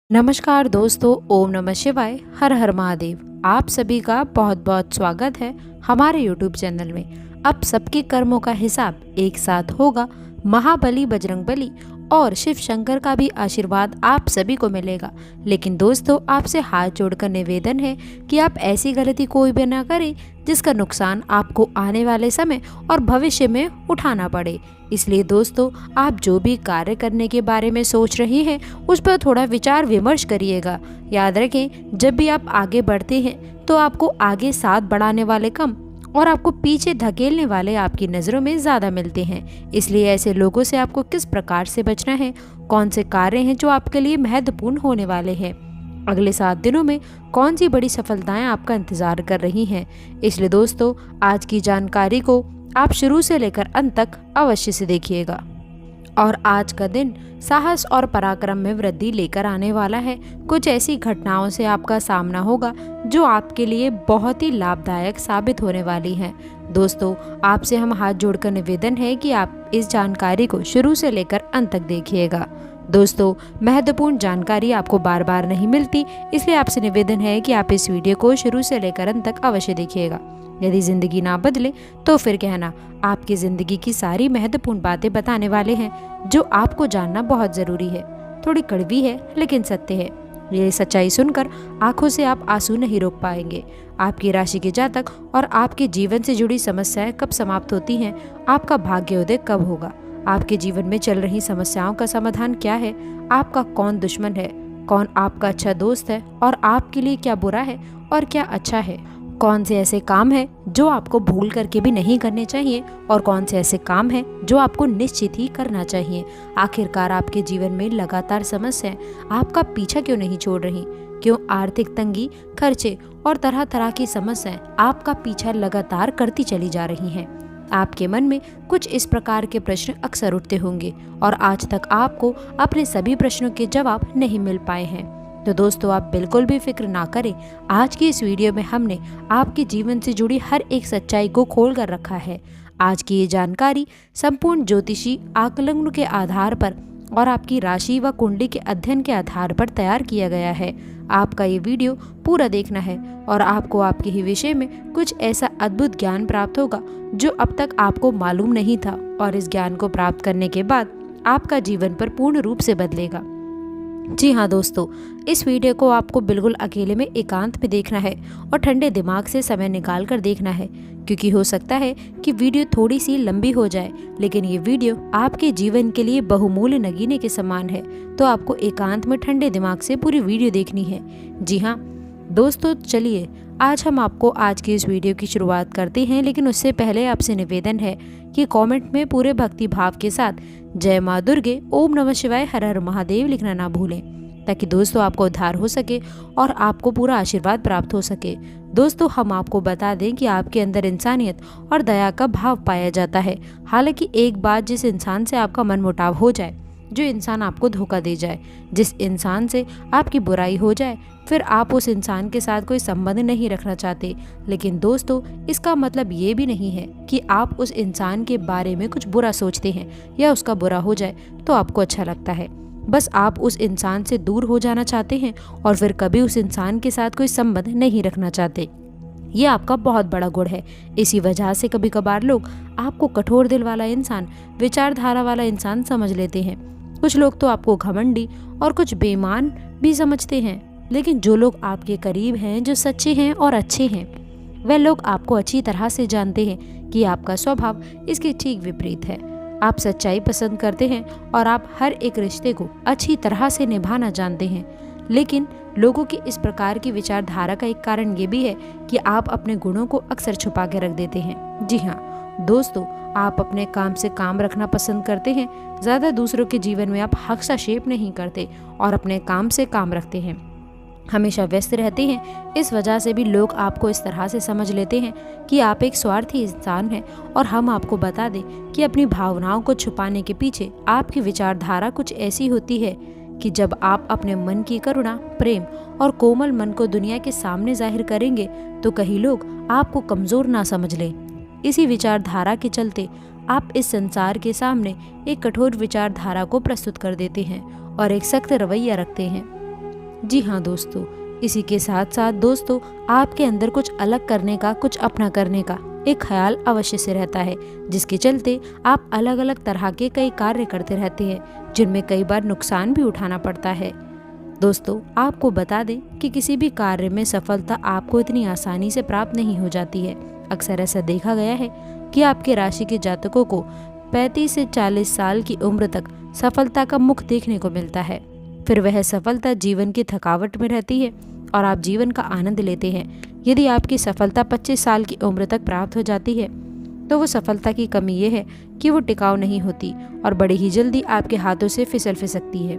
नमस्कार दोस्तों, ओम नमः शिवाय, हर हर महादेव। आप सभी का बहुत बहुत स्वागत है हमारे YouTube चैनल में। अब सबके कर्मों का हिसाब एक साथ होगा। महाबली बजरंगबली और शिव शंकर का भी आशीर्वाद आप सभी को मिलेगा। लेकिन दोस्तों, आपसे हाथ जोड़कर निवेदन है कि आप ऐसी गलती कोई भी ना करें जिसका नुकसान आपको आने वाले समय और भविष्य में उठाना पड़े। इसलिए दोस्तों, आप जो भी कार्य करने के बारे में सोच रही हैं उस पर थोड़ा विचार विमर्श करिएगा। याद रखें, जब भी आप आगे बढ़ते हैं तो आपको आगे साथ बढ़ाने वाले कम और आपको पीछे धकेलने वाले आपकी नज़रों में ज़्यादा मिलते हैं। इसलिए ऐसे लोगों से आपको किस प्रकार से बचना है, कौन से कार्य हैं जो आपके लिए महत्वपूर्ण होने वाले हैं, अगले 7 दिनों में कौन सी बड़ी सफलताएं आपका इंतजार कर रही हैं। इसलिए दोस्तों, आज की जानकारी को आप शुरू से लेकर अंत तक अवश्य से देखिएगा। और आज का दिन साहस और पराक्रम में वृद्धि लेकर आने वाला है। कुछ ऐसी घटनाओं से आपका सामना होगा जो आपके लिए बहुत ही लाभदायक साबित होने वाली हैं। दोस्तों, आपसे हम हाथ जोड़कर निवेदन है कि आप इस जानकारी को शुरू से लेकर अंत तक देखिएगा। दोस्तों, महत्वपूर्ण जानकारी आपको बार बार नहीं मिलती, इसलिए आपसे निवेदन है कि आप इस वीडियो को शुरू से लेकर अंत तक अवश्य देखिएगा। यदि जिंदगी ना बदले तो फिर कहना, आपकी जिंदगी की सारी महत्वपूर्ण बातें बताने वाले हैं जो आपको जानना बहुत जरूरी है। थोड़ी कड़वी है लेकिन सत्य है। ये सच्चाई सुनकर आंखों से आप आंसू नहीं रोक पाएंगे। आपकी राशि के जातक और आपके जीवन से जुड़ी समस्याएं कब समाप्त होती हैं, आपका भाग्योदय कब होगा, आपके जीवन में चल रही समस्याओं का समाधान क्या है, आपका कौन दुश्मन है, कौन आपका अच्छा दोस्त है और आपके लिए क्या बुरा है और क्या अच्छा है, कौन से ऐसे काम हैं जो आपको भूल करके भी नहीं करने चाहिए और कौन से ऐसे काम हैं जो आपको निश्चित ही करना चाहिए। आखिरकार आपके जीवन में लगातार समस्याएं आपका पीछा क्यों नहीं छोड़ रही, क्यों आर्थिक तंगी, खर्चे और तरह तरह की समस्याएं आपका पीछा लगातार करती चली जा रही हैं। आपके मन में कुछ इस प्रकार के प्रश्न अक्सर उठते होंगे और आज तक आपको अपने सभी प्रश्नों के जवाब नहीं मिल पाए हैं। तो दोस्तों, आप बिल्कुल भी फिक्र ना करें। आज की इस वीडियो में हमने आपके जीवन से जुड़ी हर एक सच्चाई को खोल कर रखा है। आज की ये जानकारी संपूर्ण ज्योतिषी आकलन के आधार पर और आपकी राशि व कुंडली के अध्ययन के आधार पर तैयार किया गया है। आपका ये वीडियो पूरा देखना है और आपको आपके ही विषय में कुछ ऐसा अद्भुत ज्ञान प्राप्त होगा जो अब तक आपको मालूम नहीं था, और इस ज्ञान को प्राप्त करने के बाद आपका जीवन पर पूर्ण रूप से बदलेगा। जी हाँ दोस्तों, इस वीडियो को आपको बिल्कुल अकेले में एकांत में देखना है और ठंडे दिमाग से समय निकाल कर देखना है, क्योंकि हो सकता है कि वीडियो थोड़ी सी लंबी हो जाए, लेकिन ये वीडियो आपके जीवन के लिए बहुमूल्य नगीने के समान है। तो आपको एकांत में ठंडे दिमाग से पूरी वीडियो देखनी है। जी हाँ दोस्तों, चलिए आज हम आपको आज की इस वीडियो की शुरुआत करते हैं, लेकिन उससे पहले आपसे निवेदन है कि कमेंट में पूरे भक्ति भाव के साथ जय माँ दुर्गे, ओम नमः शिवाय, हर हर महादेव लिखना ना भूलें, ताकि दोस्तों आपको उद्धार हो सके और आपको पूरा आशीर्वाद प्राप्त हो सके। दोस्तों, हम आपको बता दें कि आपके अंदर इंसानियत और दया का भाव पाया जाता है। हालांकि एक बात, जिस इंसान से आपका मनमुटाव हो जाए, जो इंसान आपको धोखा दे जाए, जिस इंसान से आपकी बुराई हो जाए, फिर आप उस इंसान के साथ कोई संबंध नहीं रखना चाहते। लेकिन दोस्तों, इसका मतलब ये भी नहीं है कि आप उस इंसान के बारे में कुछ बुरा सोचते हैं या उसका बुरा हो जाए तो आपको अच्छा लगता है। बस आप उस इंसान से दूर हो जाना चाहते हैं और फिर कभी उस इंसान के साथ कोई संबंध नहीं रखना चाहते। ये आपका बहुत बड़ा गुण है। इसी वजह से कभी कभार लोग आपको कठोर दिल वाला इंसान, विचारधारा वाला इंसान समझ लेते हैं। कुछ लोग तो आपको घमंडी और कुछ बेईमान भी समझते हैं। लेकिन जो लोग आपके करीब हैं, जो सच्चे हैं और अच्छे हैं, वह लोग आपको अच्छी तरह से जानते हैं कि आपका स्वभाव इसके ठीक विपरीत है। आप सच्चाई पसंद करते हैं और आप हर एक रिश्ते को अच्छी तरह से निभाना जानते हैं। लेकिन लोगों की इस प्रकार की विचारधारा का एक कारण ये भी है कि आप अपने गुणों को अक्सर छुपा के रख देते हैं। जी हाँ दोस्तों, आप अपने काम से काम रखना पसंद करते हैं। ज़्यादा दूसरों के जीवन में आप हस्तक्षेप नहीं करते और अपने काम से काम रखते हैं, हमेशा व्यस्त रहते हैं। इस वजह से भी लोग आपको इस तरह से समझ लेते हैं कि आप एक स्वार्थी इंसान हैं। और हम आपको बता दें कि अपनी भावनाओं को छुपाने के पीछे आपकी विचारधारा कुछ ऐसी होती है कि जब आप अपने मन की करुणा, प्रेम और कोमल मन को दुनिया के सामने जाहिर करेंगे तो कई लोग आपको कमज़ोर ना समझ लें। इसी विचारधारा के चलते आप इस संसार के सामने एक कठोर विचारधारा को प्रस्तुत कर देते हैं और एक सख्त रवैया रखते हैं। जी हाँ दोस्तों, इसी के साथ साथ दोस्तों आपके अंदर कुछ अलग करने का, कुछ अपना करने का एक ख्याल अवश्य से रहता है, जिसके चलते आप अलग अलग तरह के कई कार्य करते रहते हैं, जिनमें कई बार नुकसान भी उठाना पड़ता है। दोस्तों आपको बता दें कि किसी भी कार्य में सफलता आपको इतनी आसानी से प्राप्त नहीं हो जाती है। अक्सर ऐसा देखा गया है कि आपके राशि के जातकों को 35 से 40 साल की उम्र तक सफलता का मुख देखने को मिलता है। फिर वह सफलता जीवन की थकावट में रहती है और आप जीवन का आनंद लेते हैं। यदि आपकी सफलता 25 साल की उम्र तक प्राप्त हो जाती है तो वो सफलता की कमी ये है कि वो टिकाऊ नहीं होती और बड़ी ही जल्दी आपके हाथों से फिसल सकती है।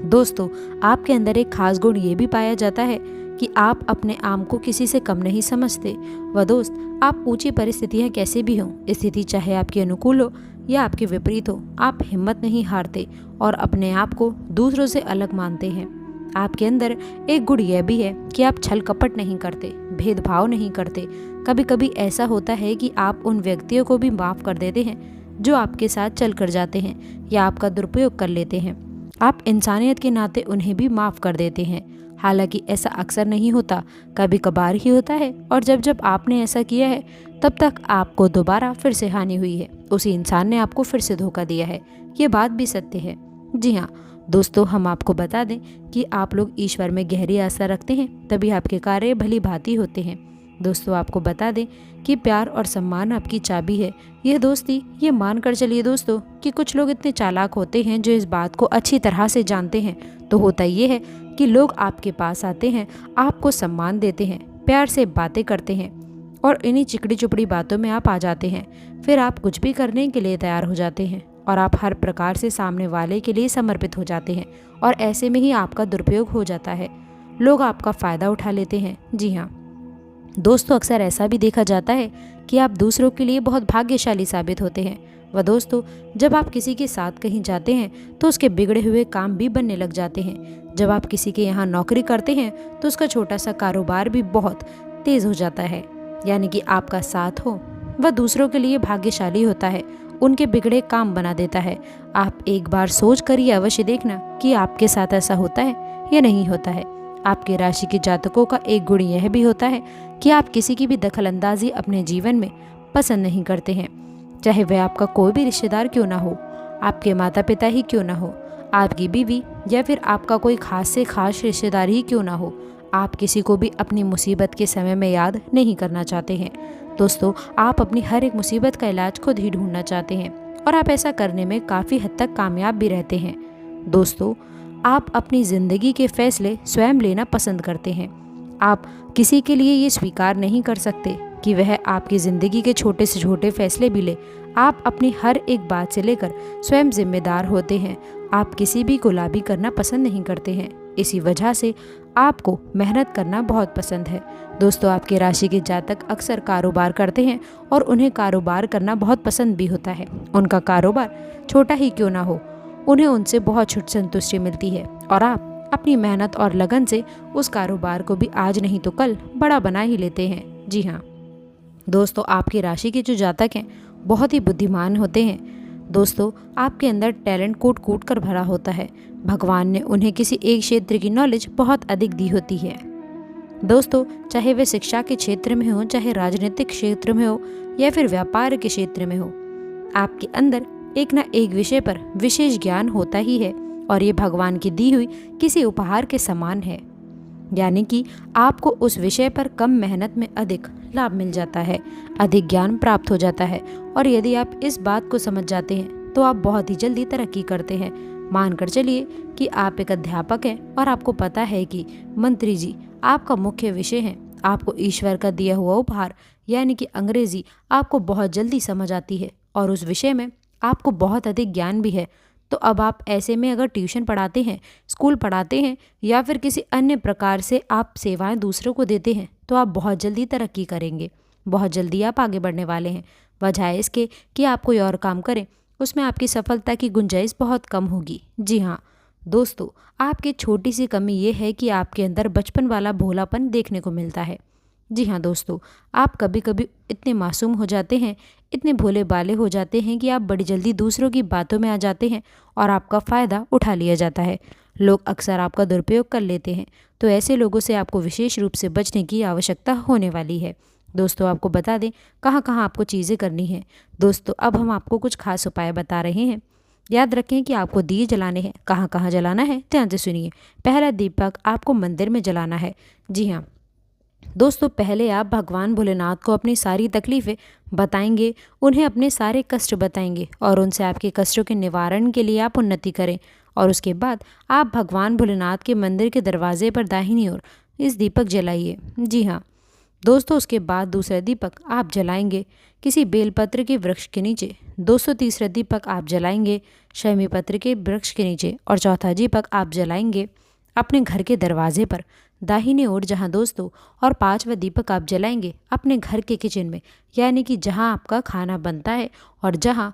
दोस्तों आपके अंदर एक खास गुण ये भी पाया जाता है कि आप अपने आप को किसी से कम नहीं समझते। वह दोस्त आप ऊंची परिस्थितियां कैसे भी हों, स्थिति चाहे आपके अनुकूल हो या आपके विपरीत हो, आप हिम्मत नहीं हारते और अपने आप को दूसरों से अलग मानते हैं। आपके अंदर एक गुण यह भी है कि आप छल कपट नहीं करते, भेदभाव नहीं करते। कभी कभी ऐसा होता है कि आप उन व्यक्तियों को भी माफ़ कर देते हैं जो आपके साथ चल कर जाते हैं या आपका दुरुपयोग कर लेते हैं। आप इंसानियत के नाते उन्हें भी माफ़ कर देते हैं। हालांकि ऐसा अक्सर नहीं होता, कभी कभार ही होता है, और जब आपने ऐसा किया है तब तक आपको दोबारा फिर से हानि हुई है। उसी इंसान ने आपको फिर से धोखा दिया है। ये बात भी सत्य है। जी हाँ दोस्तों, हम आपको बता दें कि आप लोग ईश्वर में गहरी आस्था रखते हैं, तभी आपके कार्य भली भांति होते हैं। दोस्तों आपको बता दें कि प्यार और सम्मान आपकी चाबी है। यह दोस्ती ये मान कर चलिए दोस्तों कि कुछ लोग इतने चालाक होते हैं जो इस बात को अच्छी तरह से जानते हैं। तो होता ये है कि लोग आपके पास आते हैं, आपको सम्मान देते हैं, प्यार से बातें करते हैं और इन्हीं चिकड़ी चुपड़ी बातों में आप आ जाते हैं। फिर आप कुछ भी करने के लिए तैयार हो जाते हैं और आप हर प्रकार से सामने वाले के लिए समर्पित हो जाते हैं और ऐसे में ही आपका दुरुपयोग हो जाता है। लोग आपका फ़ायदा उठा लेते हैं। जी हाँ दोस्तों, अक्सर ऐसा भी देखा जाता है कि आप दूसरों के लिए बहुत भाग्यशाली साबित होते हैं। वह दोस्तों जब आप किसी के साथ कहीं जाते हैं तो उसके बिगड़े हुए काम भी बनने लग जाते हैं। जब आप किसी के यहाँ नौकरी करते हैं तो उसका छोटा सा कारोबार भी बहुत तेज़ हो जाता है। यानी कि आपका साथ हो वह दूसरों के लिए भाग्यशाली होता है, उनके बिगड़े काम बना देता है। आप एक बार सोच कर ही अवश्य देखना कि आपके साथ ऐसा होता है या नहीं होता है। आपके राशि के जातकों का एक गुण यह भी होता है कि आप किसी की भी दखलंदाजी अपने जीवन में पसंद नहीं करते हैं, चाहे वह आपका कोई भी रिश्तेदार क्यों ना हो, आपके माता पिता ही क्यों ना हो, आपकी बीवी या फिर आपका कोई खास से खास रिश्तेदार ही क्यों ना हो। आप किसी को भी अपनी मुसीबत के समय में याद नहीं करना चाहते हैं। दोस्तों आप अपनी हर एक मुसीबत का इलाज खुद ही ढूंढना चाहते हैं और आप ऐसा करने में काफ़ी हद तक कामयाब भी रहते हैं। दोस्तों आप अपनी ज़िंदगी के फैसले स्वयं लेना पसंद करते हैं। आप किसी के लिए ये स्वीकार नहीं कर सकते कि वह आपकी ज़िंदगी के छोटे से छोटे फैसले भी ले। आप अपनी हर एक बात से लेकर स्वयं जिम्मेदार होते हैं। आप किसी भी गुलामी करना पसंद नहीं करते हैं। इसी वजह से आपको मेहनत करना बहुत पसंद है। दोस्तों आपके राशि के जातक अक्सर कारोबार करते हैं और उन्हें कारोबार करना बहुत पसंद भी होता है। उनका कारोबार छोटा ही क्यों ना हो, उन्हें उनसे बहुत छुट संतुष्टि मिलती है और आप अपनी मेहनत और लगन से उस कारोबार को भी आज नहीं तो कल बड़ा बना ही लेते हैं। जी हाँ दोस्तों, आपकी राशि के जो जातक हैं बहुत ही बुद्धिमान होते हैं। दोस्तों आपके अंदर टैलेंट कूट कूट कर भरा होता है। भगवान ने उन्हें किसी एक क्षेत्र की नॉलेज बहुत अधिक दी होती है। दोस्तों चाहे वे शिक्षा के क्षेत्र में हो, चाहे राजनीतिक क्षेत्र में हो या फिर व्यापार के क्षेत्र में हो, आपके अंदर एक ना एक विषय पर विशेष ज्ञान होता ही है और ये भगवान की दी हुई किसी उपहार के समान है। यानी कि आपको उस विषय पर कम मेहनत में अधिक लाभ मिल जाता है, अधिक ज्ञान प्राप्त हो जाता है और यदि आप इस बात को समझ जाते हैं तो आप बहुत ही जल्दी तरक्की करते हैं। मानकर चलिए कि आप एक अध्यापक हैं और आपको पता है कि मंत्री जी आपका मुख्य विषय है। आपको ईश्वर का दिया हुआ उपहार यानी कि अंग्रेजी आपको बहुत जल्दी समझ आती है और उस विषय में आपको बहुत अधिक ज्ञान भी है। तो अब आप ऐसे में अगर ट्यूशन पढ़ाते हैं, स्कूल पढ़ाते हैं या फिर किसी अन्य प्रकार से आप सेवाएं दूसरों को देते हैं तो आप बहुत जल्दी तरक्की करेंगे, बहुत जल्दी आप आगे बढ़ने वाले हैं। वजह इसके कि आप कोई और काम करें उसमें आपकी सफलता की गुंजाइश बहुत कम होगी। जी हाँ दोस्तों, आपकी छोटी सी कमी ये है कि आपके अंदर बचपन वाला भोलापन देखने को मिलता है। जी हाँ दोस्तों, आप कभी कभी इतने मासूम हो जाते हैं, इतने भोले भाले हो जाते हैं कि आप बड़ी जल्दी दूसरों की बातों में आ जाते हैं और आपका फ़ायदा उठा लिया जाता है। लोग अक्सर आपका दुरुपयोग कर लेते हैं, तो ऐसे लोगों से आपको विशेष रूप से बचने की आवश्यकता होने वाली है। दोस्तों, आपको बता दें कहाँ कहाँ आपको चीज़ें करनी है। दोस्तों, अब हम आपको कुछ खास उपाय बता रहे हैं। याद रखें कि आपको दिए जलाने हैं। कहाँ कहाँ जलाना है, ध्यान से सुनिए। पहला दीपक आपको मंदिर में जलाना है। जी हाँ दोस्तों, पहले आप भगवान भोलेनाथ को अपनी सारी तकलीफ़ें बताएंगे, उन्हें अपने सारे कष्ट बताएंगे और उनसे आपके कष्टों के निवारण के लिए आप उन्नति करें। और उसके बाद आप भगवान भोलेनाथ के मंदिर के दरवाजे पर दाहिनी ओर इस दीपक जलाइए। जी हाँ दोस्तों, उसके बाद दूसरा दीपक आप जलाएंगे किसी बेलपत्र के वृक्ष के नीचे। दोस्तों, तीसरा दीपक आप जलाएंगे शमी पत्र के वृक्ष के नीचे। और चौथा दीपक आप जलाएंगे अपने घर के दरवाजे पर दाहिने ओर जहां दोस्तों। और पांचवा दीपक आप जलाएंगे अपने घर के किचन में, यानी कि जहां आपका खाना बनता है और जहां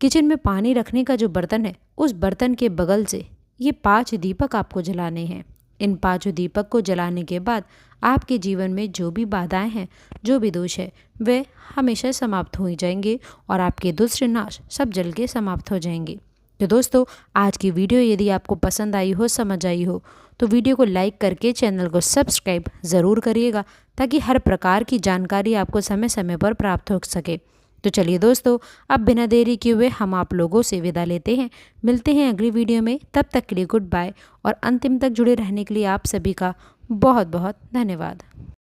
किचन में पानी रखने का जो बर्तन है उस बर्तन के बगल से। ये 5 दीपक आपको जलाने हैं। इन 5 दीपक को जलाने के बाद आपके जीवन में जो भी बाधाएं हैं, जो भी दोष है, वे हमेशा समाप्त हो जाएंगे और आपके दुष्ट नाश सब जल के समाप्त हो जाएंगे। तो दोस्तों, आज की वीडियो यदि आपको पसंद आई हो, समझ आई हो, तो वीडियो को लाइक करके चैनल को सब्सक्राइब ज़रूर करिएगा, ताकि हर प्रकार की जानकारी आपको समय समय पर प्राप्त हो सके। तो चलिए दोस्तों, अब बिना देरी किए हुए हम आप लोगों से विदा लेते हैं। मिलते हैं अगली वीडियो में, तब तक के लिए गुड बाय। और अंतिम तक जुड़े रहने के लिए आप सभी का बहुत बहुत धन्यवाद।